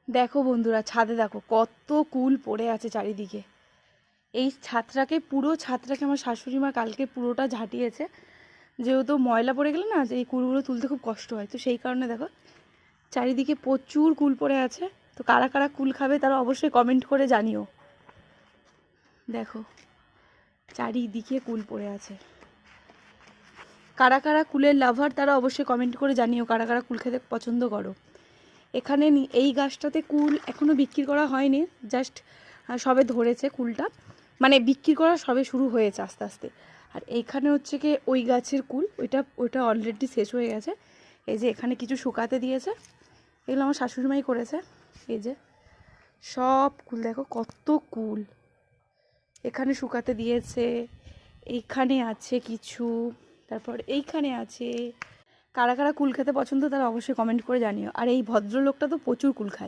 দেখো বন্ধুরা, ছাদে দেখো কত কুল পড়ে আছে চারিদিকে। এই ছাদটাকে আমার শাশুড়ি মা কালকে পুরোটা ঝাঁটিয়েছে, যেহেতু ময়লা পড়ে গেলে না যে এই কুলগুলো তুলতে খুব কষ্ট হয়, তো সেই কারণে দেখো চারিদিকে প্রচুর কুল পড়ে আছে। তো কারা কারা কুল খাবে তারা অবশ্যই কমেন্ট করে জানিও। দেখো চারিদিকে কুল পড়ে আছে। কারা কারা কুলের লাভার তারা অবশ্যই কমেন্ট করে জানিও কারা কারা কুল খেতে পছন্দ করো। এখানে এই গাছটাতে কুল এখনও বিক্রি করা হয়নি, জাস্ট সবে ধরেছে কুলটা, মানে বিক্রি করা সবে শুরু হয়েছে আস্তে আস্তে। আর এইখানে হচ্ছে কি ওই গাছের কুল, ওইটা অলরেডি শেষ হয়ে গেছে। এই যে এখানে কিছু শুকাতে দিয়েছে, এগুলো আমার শাশুড়িমাই করেছে। এই যে সব কুল দেখো কত কুল এখানে শুকাতে দিয়েছে। এইখানে আছে কিছু, তারপর এইখানে আছে। কারা কারা কুল খেতে পছন্দ তারা অবশ্যই কমেন্ট করে জানিও। আর এই ভদ্রলোকটা তো প্রচুর কুল খায়।